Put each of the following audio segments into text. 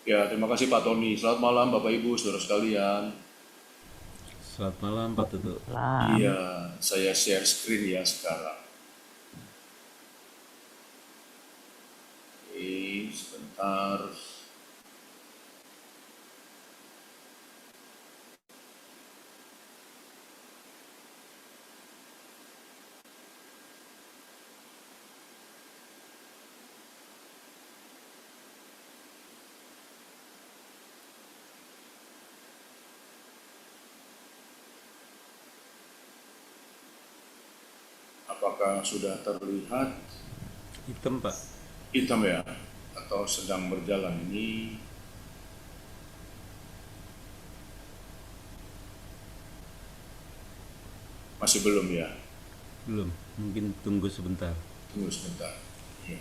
Ya, terima kasih Pak Tony. Selamat malam Bapak Ibu, saudara sekalian. Selamat malam Pak Tutu. Iya, Malam. saya share screen ya sekarang. Oke, sebentar. Apakah sudah terlihat Hitam Pak. hitam ya? Atau sedang berjalan ini? Masih belum ya? Belum. Mungkin tunggu sebentar. Tunggu sebentar. Ya.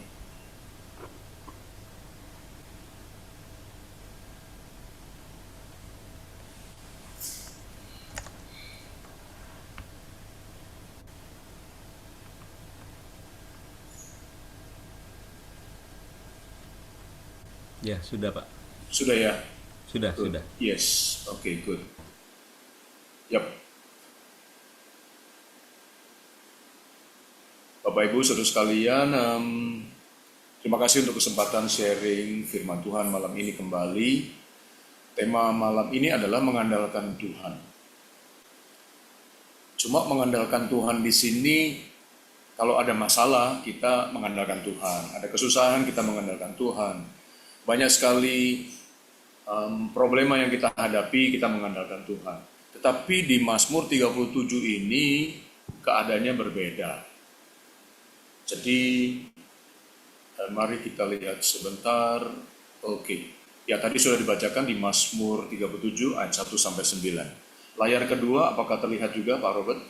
Ya, sudah Pak. Sudah ya? Sudah, Good. sudah. Yes, oke, good. Yap. Bapak Ibu, saudara sekalian, terima kasih untuk kesempatan sharing firman Tuhan malam ini kembali. Tema malam ini adalah mengandalkan Tuhan. Cuma mengandalkan Tuhan di sini, kalau ada masalah kita mengandalkan Tuhan, ada kesusahan kita mengandalkan Tuhan. Banyak sekali problema yang kita hadapi kita mengandalkan Tuhan. Tetapi di Mazmur 37 ini keadaannya berbeda. Jadi mari kita lihat sebentar. Oke. Ya tadi sudah dibacakan di Mazmur 37 ayat 1 sampai 9. Layar kedua apakah terlihat juga Pak Robert?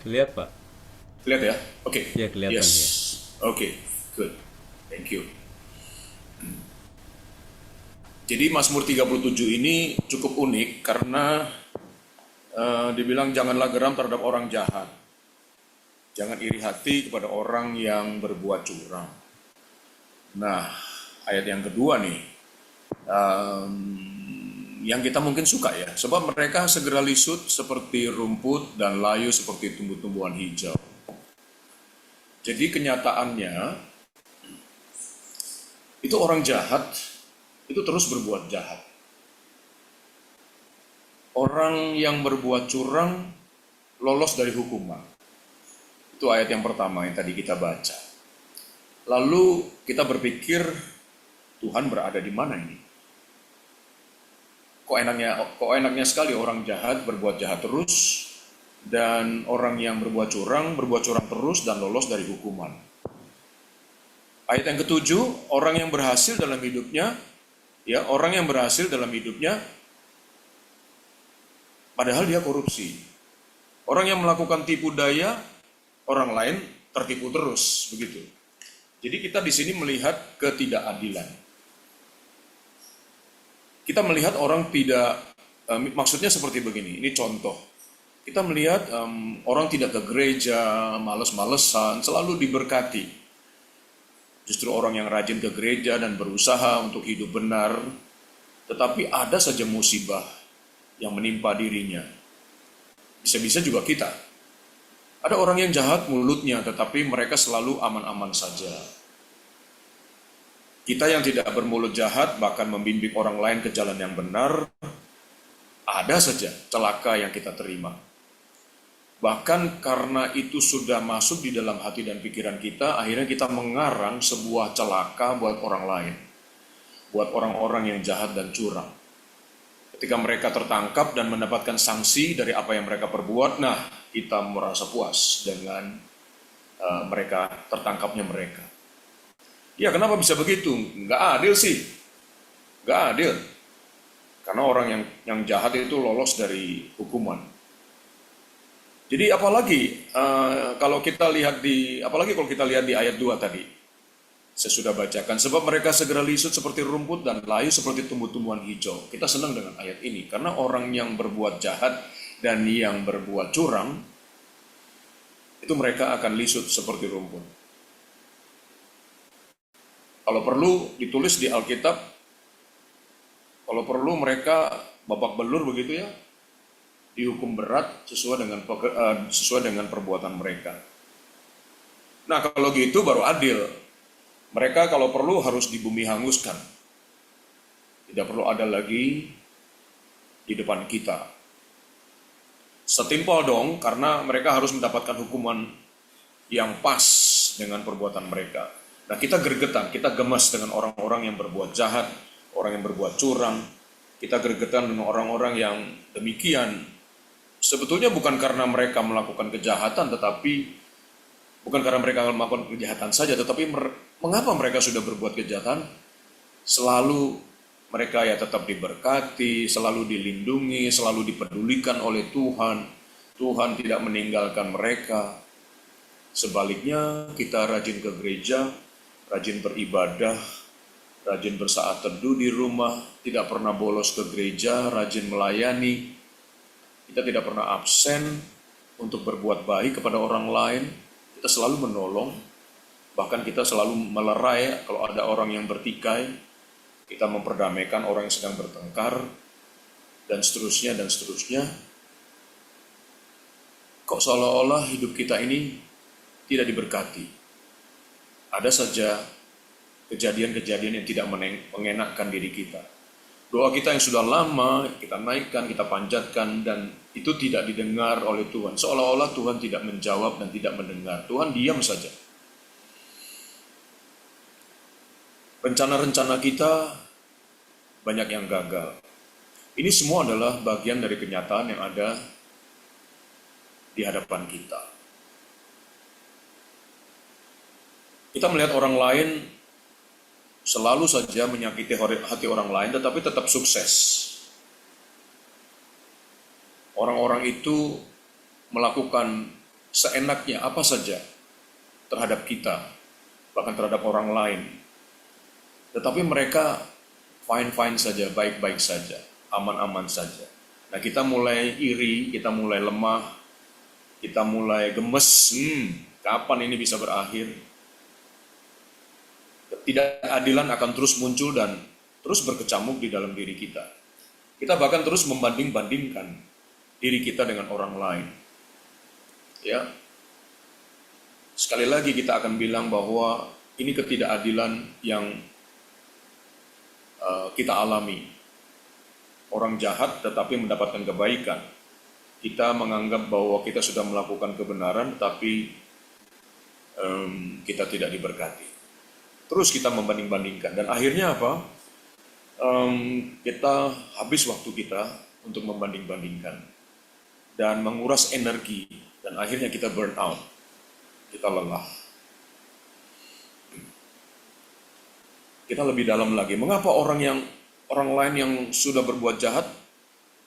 Lihat Pak. Lihat ya? Oke. Ya, kelihatan Yes. ya. Oke. Good. Thank you. Jadi Mazmur 37 ini cukup unik karena dibilang janganlah geram terhadap orang jahat. Jangan iri hati kepada orang yang berbuat curang. Nah, ayat yang kedua nih, yang kita mungkin suka ya, sebab mereka segera lisut seperti rumput dan layu seperti tumbuh-tumbuhan hijau. Jadi kenyataannya, itu orang jahat, itu terus berbuat jahat. Orang yang berbuat curang, lolos dari hukuman. Itu ayat yang pertama yang tadi kita baca. Lalu kita berpikir, Tuhan berada di mana ini? Kok enaknya sekali orang jahat berbuat jahat terus, dan orang yang berbuat curang terus dan lolos dari hukuman. Ayat yang ketujuh, orang yang berhasil dalam hidupnya, padahal dia korupsi. Orang yang melakukan tipu daya, orang lain tertipu terus, begitu. Jadi kita di sini melihat ketidakadilan. Kita melihat orang tidak, maksudnya seperti begini, ini contoh. Kita melihat orang tidak ke gereja, males-malesan, selalu diberkati. Justru orang yang rajin ke gereja dan berusaha untuk hidup benar, tetapi ada saja musibah yang menimpa dirinya. Bisa-bisa juga kita. Ada orang yang jahat mulutnya, tetapi mereka selalu aman-aman saja. Kita yang tidak bermulut jahat, bahkan membimbing orang lain ke jalan yang benar, ada saja celaka yang kita terima. Bahkan karena itu sudah masuk di dalam hati dan pikiran kita, akhirnya kita mengarang sebuah celaka buat orang lain. Buat orang-orang yang jahat dan curang. Ketika mereka tertangkap dan mendapatkan sanksi dari apa yang mereka perbuat, nah kita merasa puas dengan mereka tertangkapnya mereka. Ya kenapa bisa begitu? Nggak adil sih. Nggak adil. Karena orang yang jahat itu lolos dari hukuman. Jadi apalagi kalau kita lihat di ayat 2 tadi. Saya sudah bacakan, sebab mereka segera lisut seperti rumput dan layu seperti tumbuh-tumbuhan hijau. Kita senang dengan ayat ini, karena orang yang berbuat jahat dan yang berbuat curang, itu mereka akan lisut seperti rumput. Kalau perlu ditulis di Alkitab, kalau perlu mereka babak belur begitu ya, dihukum berat sesuai dengan perbuatan mereka. Nah, kalau gitu baru adil. Mereka kalau perlu harus di bumi hanguskan. Tidak perlu ada lagi di depan kita. Setimpal dong, karena mereka harus mendapatkan hukuman yang pas dengan perbuatan mereka. Nah, kita gregetan, kita gemas dengan orang-orang yang berbuat jahat, orang yang berbuat curang. Kita gregetan dengan orang-orang yang demikian. Sebetulnya bukan karena mereka melakukan kejahatan, bukan karena mereka melakukan kejahatan saja, tetapi mengapa mereka sudah berbuat kejahatan? Selalu mereka ya tetap diberkati, selalu dilindungi, selalu dipedulikan oleh Tuhan. Tuhan tidak meninggalkan mereka. Sebaliknya, kita rajin ke gereja, rajin beribadah, rajin bersaat teduh di rumah, tidak pernah bolos ke gereja, rajin melayani. Kita tidak pernah absen untuk berbuat baik kepada orang lain. Kita selalu menolong, bahkan kita selalu melerai kalau ada orang yang bertikai. Kita memperdamaikan orang yang sedang bertengkar, dan seterusnya, dan seterusnya. Kok seolah-olah hidup kita ini tidak diberkati? Ada saja kejadian-kejadian yang tidak mengenakkan diri kita. Doa kita yang sudah lama, kita naikkan, kita panjatkan, dan itu tidak didengar oleh Tuhan. Seolah-olah Tuhan tidak menjawab dan tidak mendengar. Tuhan diam saja. Rencana-rencana kita banyak yang gagal. Ini semua adalah bagian dari kenyataan yang ada di hadapan kita. Kita melihat orang lain selalu saja menyakiti hati orang lain, tetapi tetap sukses. Orang-orang itu melakukan seenaknya apa saja terhadap kita, bahkan terhadap orang lain. Tetapi mereka fine-fine saja, baik-baik saja, aman-aman saja. Nah, kita mulai iri, kita mulai lemah, kita mulai gemes. Kapan ini bisa berakhir? Ketidakadilan akan terus muncul dan terus berkecamuk di dalam diri kita. Kita bahkan terus membanding-bandingkan diri kita dengan orang lain. Ya, sekali lagi kita akan bilang bahwa ini ketidakadilan yang kita alami. Orang jahat tetapi mendapatkan kebaikan. Kita menganggap bahwa kita sudah melakukan kebenaran, tapi kita tidak diberkati. Terus kita membanding-bandingkan, dan akhirnya apa? Kita habis waktu kita untuk membanding-bandingkan dan menguras energi, dan akhirnya kita burn out, kita lelah. Kita lebih dalam lagi, mengapa orang lain yang sudah berbuat jahat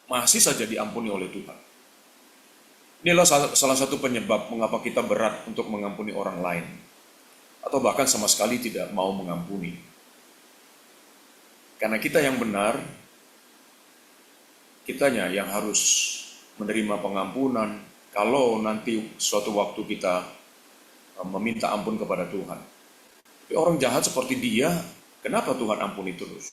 masih saja diampuni oleh Tuhan? Inilah salah satu penyebab mengapa kita berat untuk mengampuni orang lain, atau bahkan sama sekali tidak mau mengampuni. Karena kita yang benar, kitanya yang harus menerima pengampunan kalau nanti suatu waktu kita meminta ampun kepada Tuhan. Tapi orang jahat seperti dia, kenapa Tuhan ampuni terus?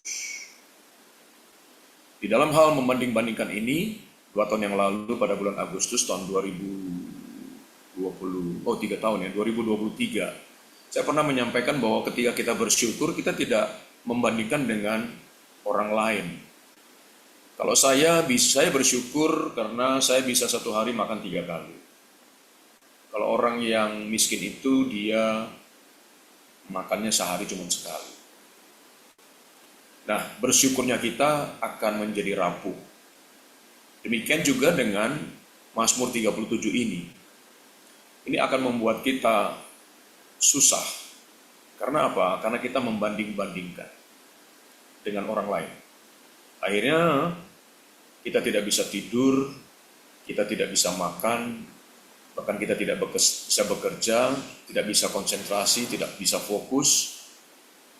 Di dalam hal membanding-bandingkan ini, 2 tahun yang lalu pada bulan Agustus tahun 2023, saya pernah menyampaikan bahwa ketika kita bersyukur, kita tidak membandingkan dengan orang lain. Kalau saya bersyukur karena saya bisa satu hari makan 3 kali. Kalau orang yang miskin itu, dia makannya sehari cuma sekali. Nah, bersyukurnya kita akan menjadi rapuh. Demikian juga dengan Mazmur 37 ini. Ini akan membuat kita susah. Karena apa? Karena kita membanding-bandingkan dengan orang lain. Akhirnya kita tidak bisa tidur, kita tidak bisa makan, bahkan kita tidak bisa bekerja, tidak bisa konsentrasi, tidak bisa fokus.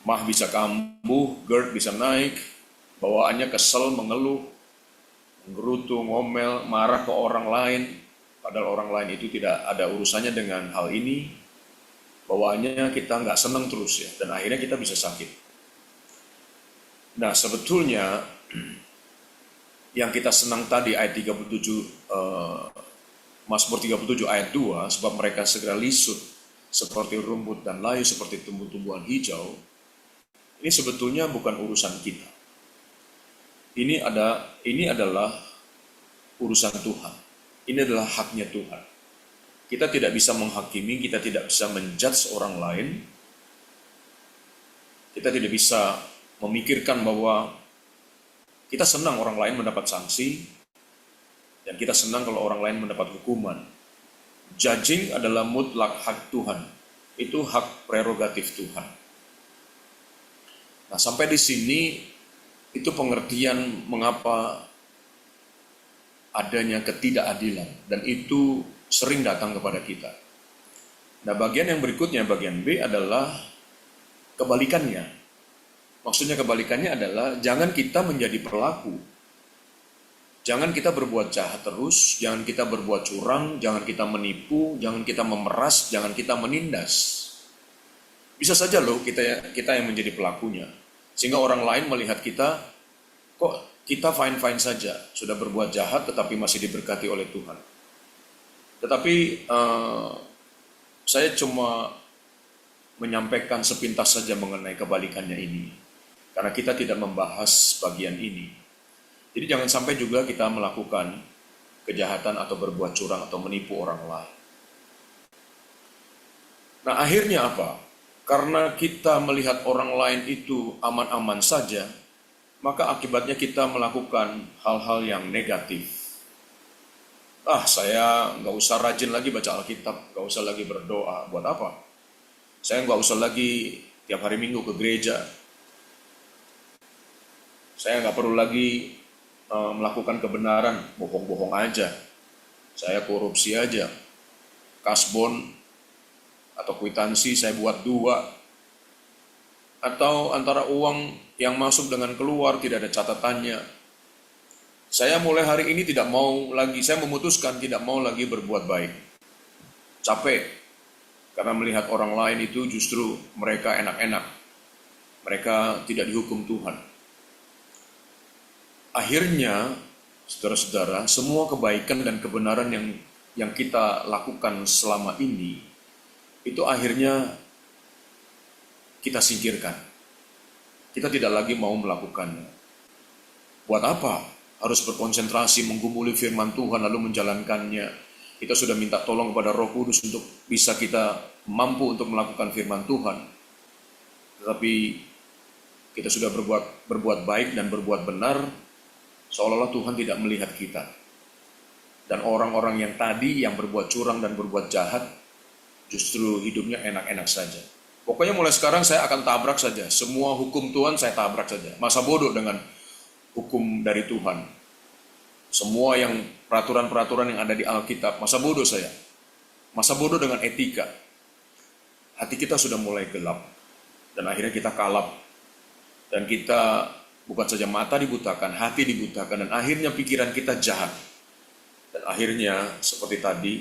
Mah bisa kambuh, GERD bisa naik, bawaannya kesel, mengeluh, menggerutu, ngomel, marah ke orang lain, padahal orang lain itu tidak ada urusannya dengan hal ini. Bawaannya kita nggak senang terus ya, dan akhirnya kita bisa sakit. Nah, sebetulnya yang kita senang tadi ayat 37, Mazmur 37 ayat 2, sebab mereka segera lisut seperti rumput dan layu seperti tumbuh-tumbuhan hijau, ini sebetulnya bukan urusan kita. Ini adalah urusan Tuhan. Ini adalah haknya Tuhan. Kita tidak bisa menghakimi, kita tidak bisa menjudge orang lain. Kita tidak bisa memikirkan bahwa kita senang orang lain mendapat sanksi, dan kita senang kalau orang lain mendapat hukuman. Judging adalah mutlak hak Tuhan. Itu hak prerogatif Tuhan. Nah, sampai di sini itu pengertian mengapa adanya ketidakadilan, dan itu sering datang kepada kita. Nah, bagian yang berikutnya, bagian B adalah kebalikannya. Maksudnya kebalikannya adalah jangan kita menjadi pelaku. Jangan kita berbuat jahat terus, jangan kita berbuat curang, jangan kita menipu, jangan kita memeras, jangan kita menindas. Bisa saja loh kita yang menjadi pelakunya. Sehingga orang lain melihat kita, kok kita fine-fine saja, sudah berbuat jahat tetapi masih diberkati oleh Tuhan. Tetapi saya cuma menyampaikan sepintas saja mengenai kebalikannya ini. Karena kita tidak membahas bagian ini. Jadi jangan sampai juga kita melakukan kejahatan atau berbuat curang atau menipu orang lain. Nah, akhirnya apa? Karena kita melihat orang lain itu aman-aman saja, maka akibatnya kita melakukan hal-hal yang negatif. Saya nggak usah rajin lagi baca Alkitab, nggak usah lagi berdoa. Buat apa? Saya nggak usah lagi tiap hari Minggu ke gereja. Saya nggak perlu lagi melakukan kebenaran, bohong-bohong aja. Saya korupsi aja. Kasbon atau kwitansi saya buat 2. Atau antara uang yang masuk dengan keluar tidak ada catatannya. Saya mulai hari ini tidak mau lagi, saya memutuskan tidak mau lagi berbuat baik. Capek, karena melihat orang lain itu justru mereka enak-enak. Mereka tidak dihukum Tuhan. Akhirnya, saudara-saudara, semua kebaikan dan kebenaran yang kita lakukan selama ini, itu akhirnya kita singkirkan. Kita tidak lagi mau melakukannya. Buat apa? Harus berkonsentrasi menggumuli firman Tuhan lalu menjalankannya. Kita sudah minta tolong kepada Roh Kudus untuk bisa kita mampu untuk melakukan firman Tuhan. Tetapi kita sudah berbuat baik dan berbuat benar, seolah-olah Tuhan tidak melihat kita. Dan orang-orang yang tadi yang berbuat curang dan berbuat jahat, justru hidupnya enak-enak saja. Pokoknya mulai sekarang saya akan tabrak saja. Semua hukum Tuhan saya tabrak saja. Masa bodoh dengan hukum dari Tuhan. Semua yang peraturan-peraturan yang ada di Alkitab, masa bodoh saya. Masa bodoh dengan etika. Hati kita sudah mulai gelap. Dan akhirnya kita kalap. Dan kita bukan saja mata dibutakan, hati dibutakan, dan akhirnya pikiran kita jahat. Dan akhirnya seperti tadi,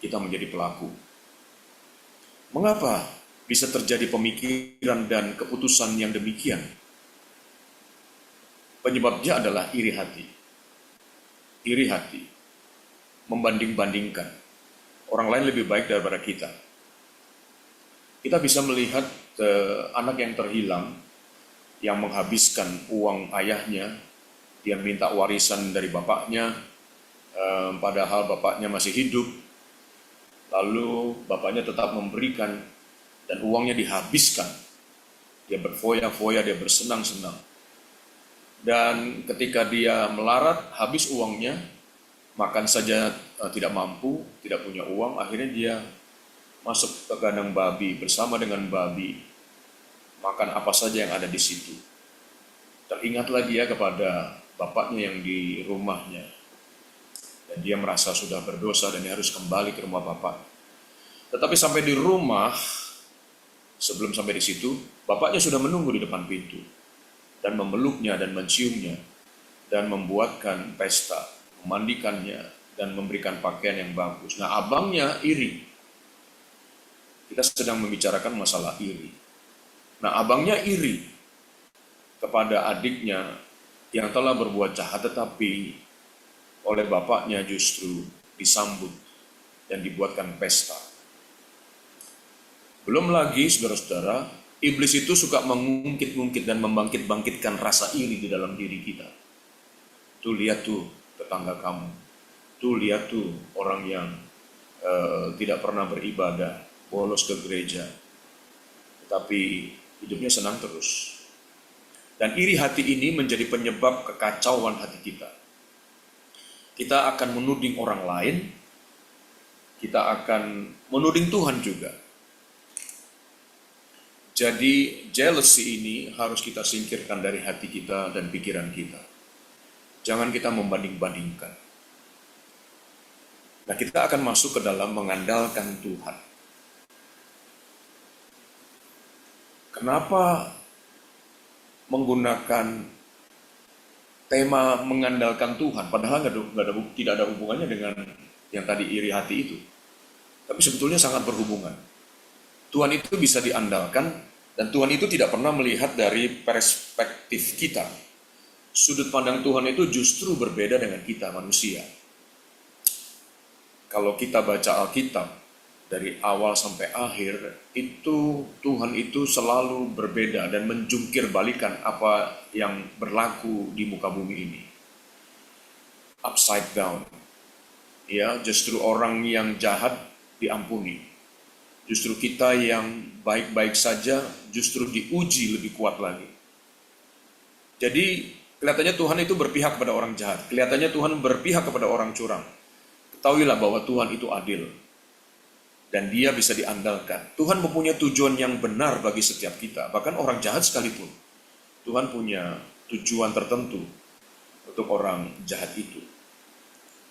kita menjadi pelaku. Mengapa bisa terjadi pemikiran dan keputusan yang demikian? Penyebabnya adalah iri hati. Iri hati. Membanding-bandingkan. Orang lain lebih baik daripada kita. Kita bisa melihat anak yang terhilang, yang menghabiskan uang ayahnya, dia minta warisan dari bapaknya, padahal bapaknya masih hidup, lalu bapaknya tetap memberikan, dan uangnya dihabiskan. Dia berfoya-foya, dia bersenang-senang. Dan ketika dia melarat, habis uangnya, makan saja tidak mampu, tidak punya uang, akhirnya dia masuk ke kandang babi bersama dengan babi, makan apa saja yang ada di situ. Teringatlah dia kepada bapaknya yang di rumahnya. Dan dia merasa sudah berdosa dan dia harus kembali ke rumah bapak. Tetapi sampai di rumah, sebelum sampai di situ, bapaknya sudah menunggu di depan pintu. Dan memeluknya dan menciumnya. Dan membuatkan pesta, memandikannya, dan memberikan pakaian yang bagus. Nah, abangnya iri. Kita sedang membicarakan masalah iri. Nah, abangnya iri kepada adiknya yang telah berbuat jahat, tetapi oleh bapaknya justru disambut dan dibuatkan pesta. Belum lagi, saudara-saudara, iblis itu suka mengungkit-ungkit dan membangkit-bangkitkan rasa iri di dalam diri kita. Tuh lihat tuh tetangga kamu, tuh lihat tuh orang yang tidak pernah beribadah, bolos ke gereja, tetapi hidupnya senang terus. Dan iri hati ini menjadi penyebab kekacauan hati kita. Kita akan menuding orang lain, kita akan menuding Tuhan juga. Jadi jealousy ini harus kita singkirkan dari hati kita dan pikiran kita. Jangan kita membanding-bandingkan. Nah, kita akan masuk ke dalam mengandalkan Tuhan. Kenapa menggunakan tema mengandalkan Tuhan? Padahal tidak ada hubungannya dengan yang tadi iri hati itu. Tapi sebetulnya sangat berhubungan. Tuhan itu bisa diandalkan, dan Tuhan itu tidak pernah melihat dari perspektif kita. Sudut pandang Tuhan itu justru berbeda dengan kita manusia. Kalau kita baca Alkitab dari awal sampai akhir, itu Tuhan itu selalu berbeda dan menjungkir balikan apa yang berlaku di muka bumi ini. Upside down. Ya, justru orang yang jahat diampuni. Justru kita yang baik-baik saja justru diuji lebih kuat lagi. Jadi kelihatannya Tuhan itu berpihak kepada orang jahat. Kelihatannya Tuhan berpihak kepada orang curang. Ketahuilah bahwa Tuhan itu adil. Dan dia bisa diandalkan. Tuhan mempunyai tujuan yang benar bagi setiap kita. Bahkan orang jahat sekalipun. Tuhan punya tujuan tertentu untuk orang jahat itu.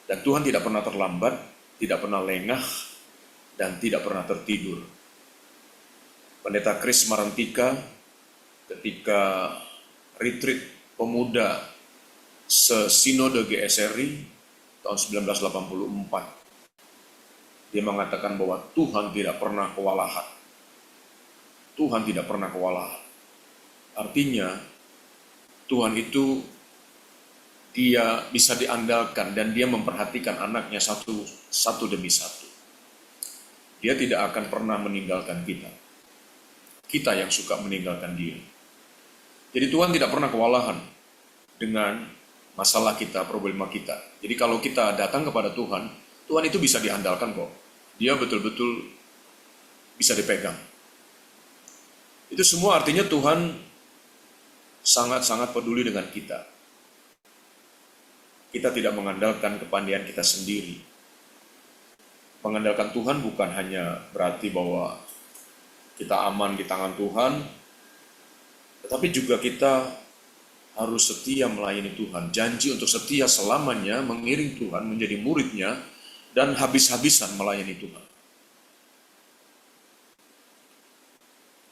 Dan Tuhan tidak pernah terlambat, tidak pernah lengah, dan tidak pernah tertidur. Pendeta Chris Marantika ketika retreat pemuda se-Sinode GSRI tahun 1984, dia mengatakan bahwa Tuhan tidak pernah kewalahan. Tuhan tidak pernah kewalahan. Artinya, Tuhan itu dia bisa diandalkan dan dia memperhatikan anaknya satu demi satu. Dia tidak akan pernah meninggalkan kita. Kita yang suka meninggalkan dia. Jadi Tuhan tidak pernah kewalahan dengan masalah kita, problema kita. Jadi kalau kita datang kepada Tuhan, Tuhan itu bisa diandalkan kok. Dia betul-betul bisa dipegang. Itu semua artinya Tuhan sangat-sangat peduli dengan kita. Kita tidak mengandalkan kepandaian kita sendiri. Mengandalkan Tuhan bukan hanya berarti bahwa kita aman di tangan Tuhan, tetapi juga kita harus setia melayani Tuhan. Janji untuk setia selamanya mengiring Tuhan, menjadi muridnya, dan habis-habisan melayani Tuhan.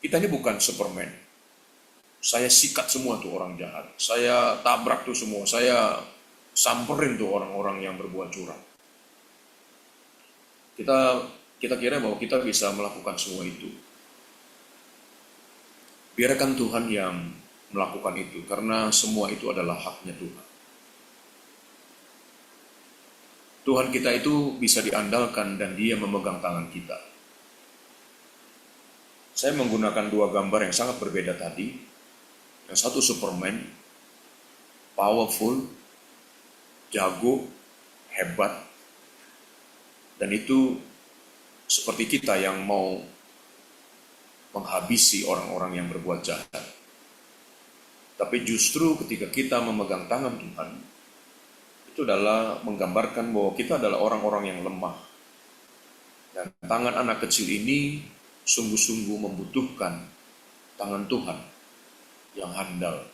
Kita ini bukan Superman. Saya sikat semua tuh orang jahat. Saya tabrak tuh semua. Saya samperin tuh orang-orang yang berbuat curang. Kita kira bahwa kita bisa melakukan semua itu. Biarkan Tuhan yang melakukan itu, karena semua itu adalah haknya Tuhan. Tuhan kita itu bisa diandalkan dan dia memegang tangan kita. Saya menggunakan dua gambar yang sangat berbeda tadi. Yang satu Superman, powerful, jago, hebat, dan itu seperti kita yang mau menghabisi orang-orang yang berbuat jahat. Tapi justru ketika kita memegang tangan Tuhan, itu adalah menggambarkan bahwa kita adalah orang-orang yang lemah. Dan tangan anak kecil ini sungguh-sungguh membutuhkan tangan Tuhan yang handal.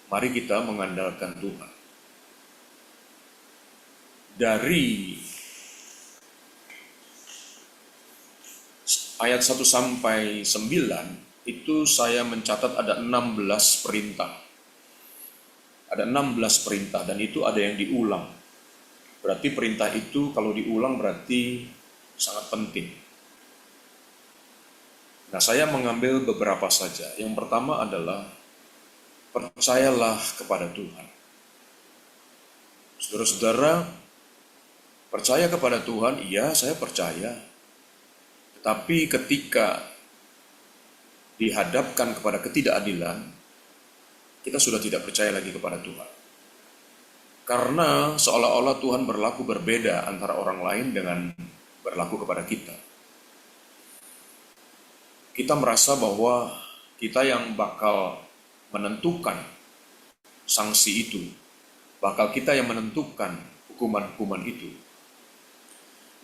Mari kita mengandalkan Tuhan. Dari ayat 1 sampai 9, itu saya mencatat ada 16 perintah. Ada 16 perintah dan itu ada yang diulang. Berarti perintah itu kalau diulang berarti sangat penting. Nah, saya mengambil beberapa saja. Yang pertama adalah percayalah kepada Tuhan. Saudara-saudara, percaya kepada Tuhan, iya saya percaya. Tetapi ketika dihadapkan kepada ketidakadilan, kita sudah tidak percaya lagi kepada Tuhan. Karena seolah-olah Tuhan berlaku berbeda antara orang lain dengan berlaku kepada kita. Kita merasa bahwa kita yang bakal menentukan sanksi itu, bakal kita yang menentukan hukuman-hukuman itu.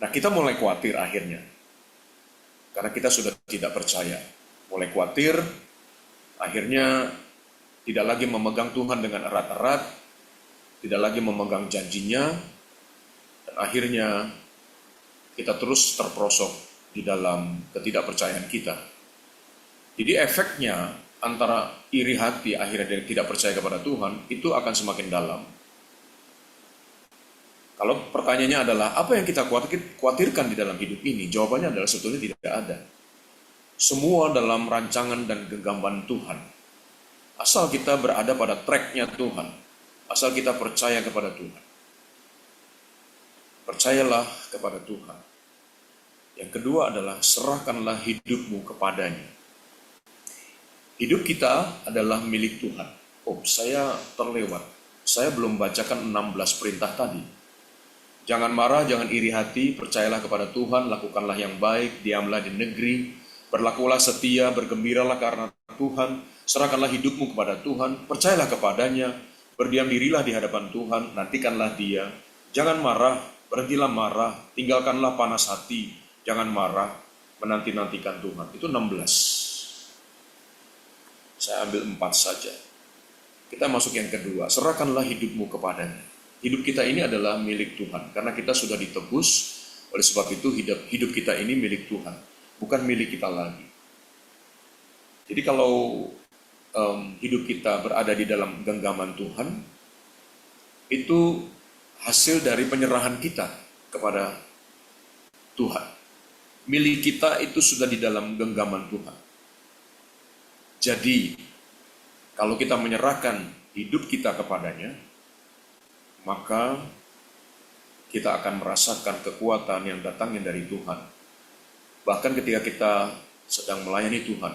Nah, kita mulai khawatir akhirnya, karena kita sudah tidak percaya. Mulai khawatir, akhirnya tidak lagi memegang Tuhan dengan erat-erat, tidak lagi memegang janjinya, dan akhirnya kita terus terperosok di dalam ketidakpercayaan kita. Jadi efeknya antara iri hati akhirnya tidak percaya kepada Tuhan, itu akan semakin dalam. Kalau pertanyaannya adalah, apa yang kita khawatirkan di dalam hidup ini? Jawabannya adalah sebetulnya tidak ada. Semua dalam rancangan dan genggaman Tuhan. Asal kita berada pada track-nya Tuhan. Asal kita percaya kepada Tuhan. Percayalah kepada Tuhan. Yang kedua adalah serahkanlah hidupmu kepadanya. Hidup kita adalah milik Tuhan. Oh, saya terlewat. Saya belum bacakan 16 perintah tadi. Jangan marah, jangan iri hati, percayalah kepada Tuhan, lakukanlah yang baik, diamlah di negeri, berlakulah setia, bergembiralah karena Tuhan, serahkanlah hidupmu kepada Tuhan, percayalah kepadanya, berdiam dirilah di hadapan Tuhan, nantikanlah Dia. Jangan marah, berhentilah marah, tinggalkanlah panas hati, jangan marah, menanti-nantikan Tuhan. Itu 16. Saya ambil 4 saja. Kita masuk yang kedua, serahkanlah hidupmu kepadanya. Hidup kita ini adalah milik Tuhan, karena kita sudah ditebus, oleh sebab itu hidup kita ini milik Tuhan, bukan milik kita lagi. Jadi kalau hidup kita berada di dalam genggaman Tuhan, itu hasil dari penyerahan kita kepada Tuhan. Milik kita itu sudah di dalam genggaman Tuhan. Jadi, kalau kita menyerahkan hidup kita kepadanya, maka kita akan merasakan kekuatan yang datangnya dari Tuhan. Bahkan ketika kita sedang melayani Tuhan,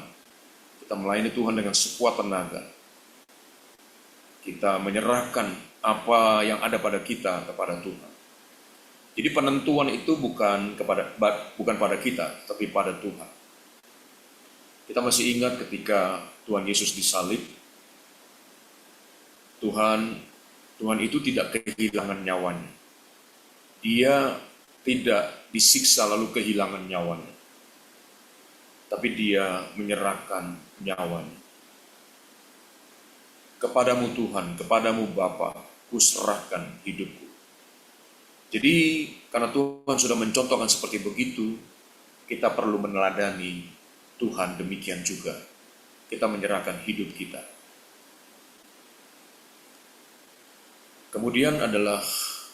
kita melayani Tuhan dengan sekuat tenaga. Kita menyerahkan apa yang ada pada kita kepada Tuhan. Jadi penentuan itu bukan pada kita, tapi pada Tuhan. Kita masih ingat ketika Tuhan Yesus disalib, Tuhan itu tidak kehilangan nyawanya. Dia tidak disiksa lalu kehilangan nyawanya. Tapi dia menyerahkan nyawanya. Kepadamu Tuhan, kepadamu Bapa, kuserahkan hidupku. Jadi karena Tuhan sudah mencontohkan seperti begitu, kita perlu meneladani Tuhan demikian juga. Kita menyerahkan hidup kita. Kemudian adalah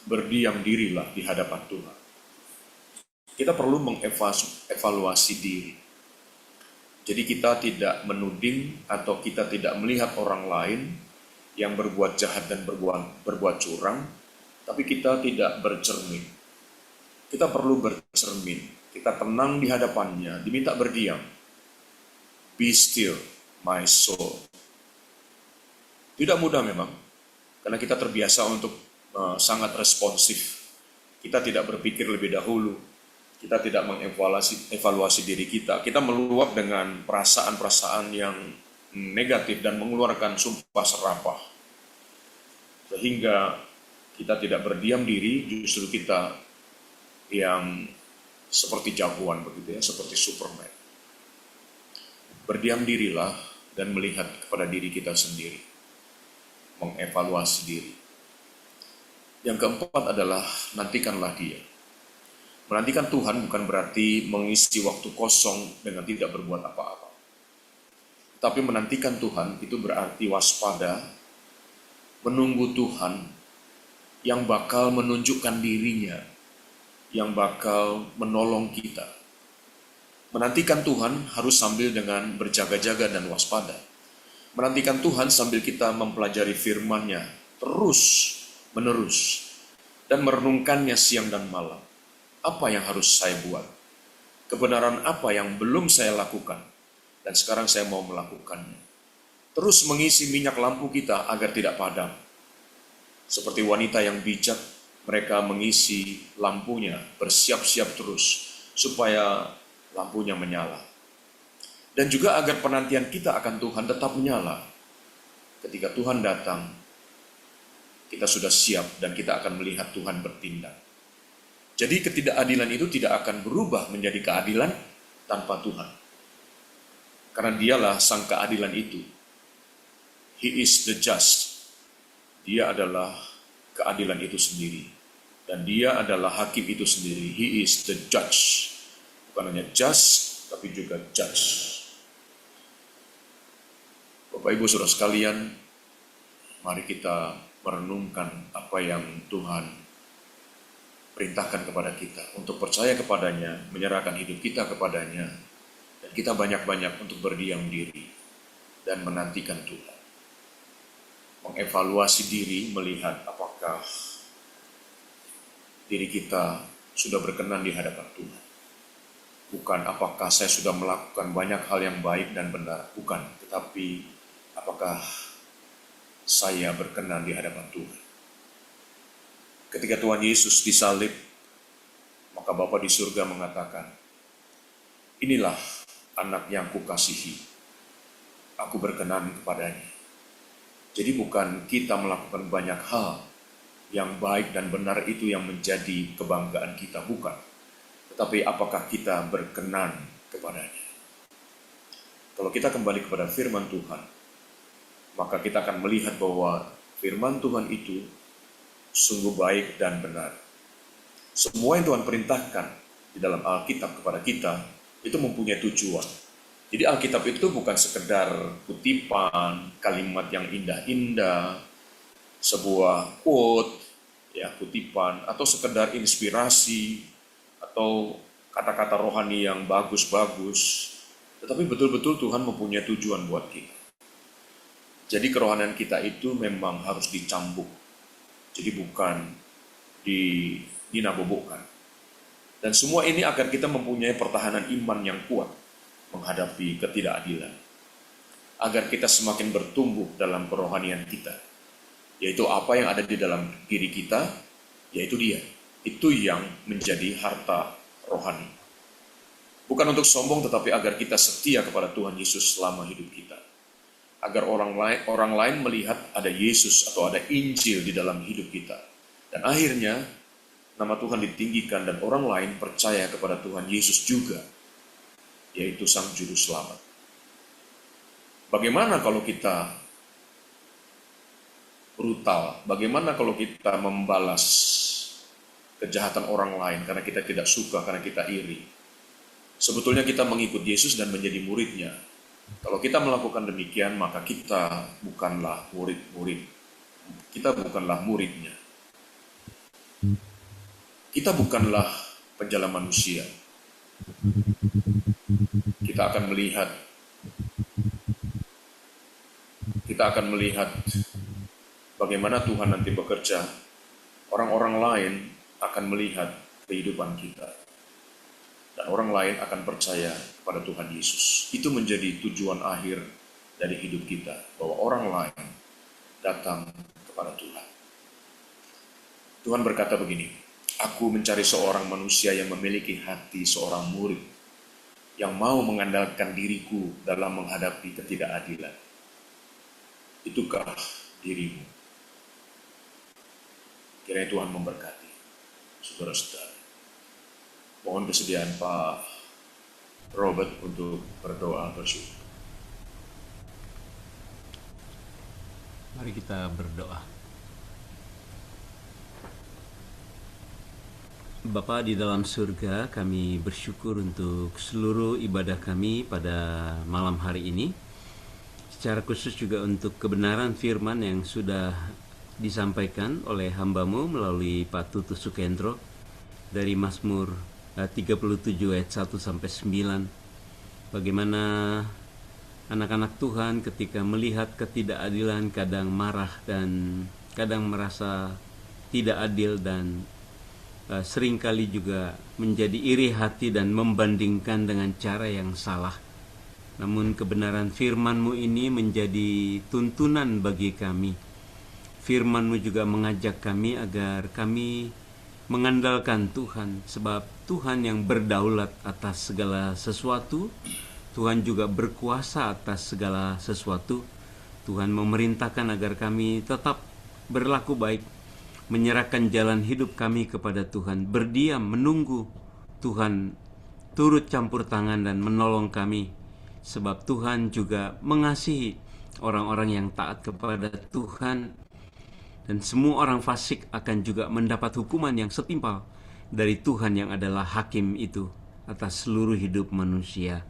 berdiam dirilah di hadapan Tuhan. Kita perlu mengevaluasi diri. Jadi kita tidak menuding atau kita tidak melihat orang lain yang berbuat jahat dan berbuat curang, tapi kita tidak bercermin. Kita perlu bercermin. Kita tenang di hadapannya, diminta berdiam. Be still, my soul. Tidak mudah memang, karena kita terbiasa untuk sangat responsif. Kita tidak berpikir lebih dahulu. Kita tidak mengevaluasi diri kita. Kita meluap dengan perasaan-perasaan yang negatif dan mengeluarkan sumpah serapah. Sehingga kita tidak berdiam diri, justru kita yang seperti jagoan begitu ya, seperti Superman. Berdiam dirilah dan melihat kepada diri kita sendiri. Mengevaluasi diri. Yang keempat adalah nantikanlah Dia. Menantikan Tuhan bukan berarti mengisi waktu kosong dengan tidak berbuat apa-apa. Tapi menantikan Tuhan itu berarti waspada, menunggu Tuhan yang bakal menunjukkan dirinya yang bakal menolong kita. Menantikan Tuhan harus sambil dengan berjaga-jaga dan waspada. Menantikan Tuhan sambil kita mempelajari firman-Nya terus menerus dan merenungkannya siang dan malam. Apa yang harus saya buat? Kebenaran apa yang belum saya lakukan? Dan sekarang saya mau melakukannya. Terus mengisi minyak lampu kita agar tidak padam. Seperti wanita yang bijak, mereka mengisi lampunya, bersiap-siap terus supaya lampunya menyala. Dan juga agar penantian kita akan Tuhan tetap menyala. Ketika Tuhan datang, kita sudah siap dan kita akan melihat Tuhan bertindak. Jadi ketidakadilan itu tidak akan berubah menjadi keadilan tanpa Tuhan. Karena dialah sang keadilan itu. He is the just. Dia adalah keadilan itu sendiri. Dan dia adalah hakim itu sendiri. He is the judge. Bukan hanya just, tapi juga judge. Bapak Ibu Saudara sekalian, mari kita merenungkan apa yang Tuhan perintahkan kepada kita untuk percaya kepadanya, menyerahkan hidup kita kepadanya, dan kita banyak-banyak untuk berdiam diri dan menantikan Tuhan. Mengevaluasi diri, melihat apakah diri kita sudah berkenan di hadapan Tuhan. Bukan apakah saya sudah melakukan banyak hal yang baik dan benar, bukan, tetapi apakah saya berkenan di hadapan Tuhan. Ketika Tuhan Yesus disalib, maka Bapa di surga mengatakan, inilah anak yang kukasihi, aku berkenan kepadanya. Jadi bukan kita melakukan banyak hal yang baik dan benar itu yang menjadi kebanggaan kita, bukan. Tetapi apakah kita berkenan kepadanya. Kalau kita kembali kepada firman Tuhan, maka kita akan melihat bahwa firman Tuhan itu sungguh baik dan benar. Semua yang Tuhan perintahkan di dalam Alkitab kepada kita itu mempunyai tujuan. Jadi Alkitab itu bukan sekedar kutipan, kalimat yang indah-indah, sebuah quote, ya kutipan, atau sekedar inspirasi, atau kata-kata rohani yang bagus-bagus. Tetapi betul-betul Tuhan mempunyai tujuan buat kita. Jadi kerohanian kita itu memang harus dicambuk. Jadi bukan dinabobokkan. Dan semua ini agar kita mempunyai pertahanan iman yang kuat menghadapi ketidakadilan. Agar kita semakin bertumbuh dalam kerohanian kita. Yaitu apa yang ada di dalam diri kita, yaitu Dia. Itu yang menjadi harta rohani. Bukan untuk sombong, tetapi agar kita setia kepada Tuhan Yesus selama hidup kita. Agar orang lain melihat ada Yesus atau ada Injil di dalam hidup kita. Dan akhirnya nama Tuhan ditinggikan dan orang lain percaya kepada Tuhan Yesus juga, yaitu Sang Juru Selamat. Bagaimana kalau kita brutal? Bagaimana kalau kita membalas kejahatan orang lain karena kita tidak suka, karena kita iri? Sebetulnya kita mengikut Yesus dan menjadi muridnya. Kalau kita melakukan demikian, maka kita bukanlah murid-murid. Kita bukanlah muridnya. Kita bukanlah penjala manusia. Kita akan melihat bagaimana Tuhan nanti bekerja. Orang-orang lain akan melihat kehidupan kita. Dan orang lain akan percaya pada Tuhan Yesus. Itu menjadi tujuan akhir dari hidup kita. Bahwa orang lain datang kepada Tuhan. Tuhan berkata begini, aku mencari seorang manusia yang memiliki hati seorang murid. Yang mau mengandalkan diriku dalam menghadapi ketidakadilan. Itukah dirimu? Kiranya Tuhan memberkati. Saudara-saudara. Mohon kesediaan Pak Robert untuk berdoa bersyukur. Mari kita berdoa. Bapa di dalam surga, kami bersyukur untuk seluruh ibadah kami pada malam hari ini. Secara khusus juga untuk kebenaran firman yang sudah disampaikan oleh hamba-Mu melalui Pak Tutus Sukendro. dari Mazmur 37 ayat 1 sampai 9. Bagaimana anak-anak Tuhan ketika melihat ketidakadilan kadang marah dan kadang merasa tidak adil, dan seringkali juga menjadi iri hati dan membandingkan dengan cara yang salah. Namun kebenaran firman-Mu ini menjadi tuntunan bagi kami. Firman-Mu juga mengajak kami agar kami mengandalkan Tuhan, sebab Tuhan yang berdaulat atas segala sesuatu. Tuhan juga berkuasa atas segala sesuatu. Tuhan memerintahkan agar kami tetap berlaku baik, menyerahkan jalan hidup kami kepada Tuhan, berdiam menunggu Tuhan turut campur tangan dan menolong kami. Sebab Tuhan juga mengasihi orang-orang yang taat kepada Tuhan, dan semua orang fasik akan juga mendapat hukuman yang setimpal dari Tuhan yang adalah hakim itu atas seluruh hidup manusia.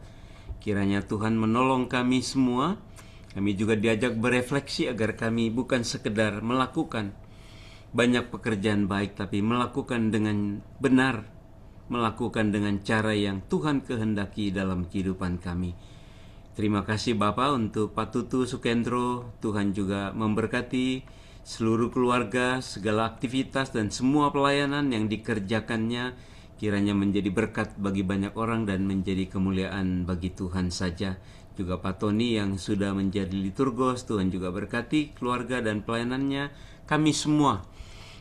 Kiranya Tuhan menolong kami semua. Kami juga diajak berefleksi agar kami bukan sekedar melakukan banyak pekerjaan baik, tapi melakukan dengan benar, melakukan dengan cara yang Tuhan kehendaki dalam kehidupan kami. Terima kasih Bapa untuk Pak Tutu Sukendro. Tuhan juga memberkati seluruh keluarga, segala aktivitas dan semua pelayanan yang dikerjakannya. Kiranya menjadi berkat bagi banyak orang dan menjadi kemuliaan bagi Tuhan saja. Juga Pak Tony yang sudah menjadi liturgos, Tuhan juga berkati keluarga dan pelayanannya. Kami semua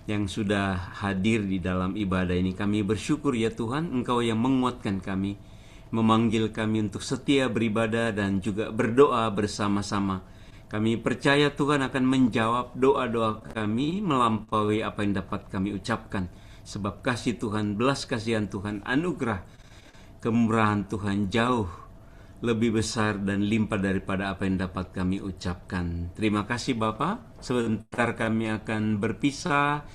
yang sudah hadir di dalam ibadah ini, kami bersyukur ya Tuhan, Engkau yang menguatkan kami, memanggil kami untuk setia beribadah dan juga berdoa bersama-sama. Kami percaya Tuhan akan menjawab doa-doa kami melampaui apa yang dapat kami ucapkan. Sebab kasih Tuhan, belas kasihan Tuhan, anugerah, kemurahan Tuhan jauh lebih besar dan limpah daripada apa yang dapat kami ucapkan. Terima kasih Bapa. Sebentar kami akan berpisah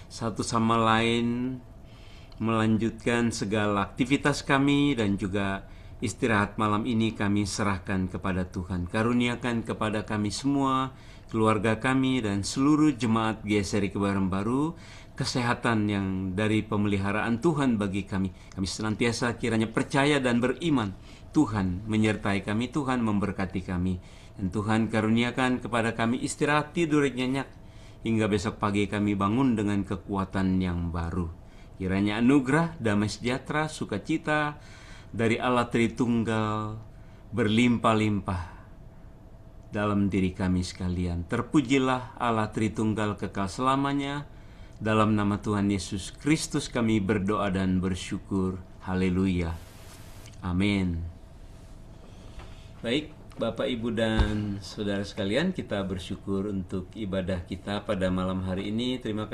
satu sama lain, melanjutkan segala aktivitas kami, dan juga istirahat malam ini kami serahkan kepada Tuhan. Karuniakan kepada kami semua, keluarga kami, dan seluruh jemaat GSRI Kebayoran Baru, kesehatan yang dari pemeliharaan Tuhan bagi kami. Kami senantiasa kiranya percaya dan beriman Tuhan menyertai kami, Tuhan memberkati kami, dan Tuhan karuniakan kepada kami istirahat tidur nyenyak hingga besok pagi kami bangun dengan kekuatan yang baru. Kiranya anugerah, damai sejahtera, sukacita dari Allah Tritunggal berlimpah-limpah dalam diri kami sekalian. Terpujilah Allah Tritunggal kekal selamanya. Dalam nama Tuhan Yesus Kristus kami berdoa dan bersyukur. Haleluya. Amin. Baik, Bapak, Ibu, dan saudara sekalian, kita bersyukur untuk ibadah kita pada malam hari ini. Terima kasih.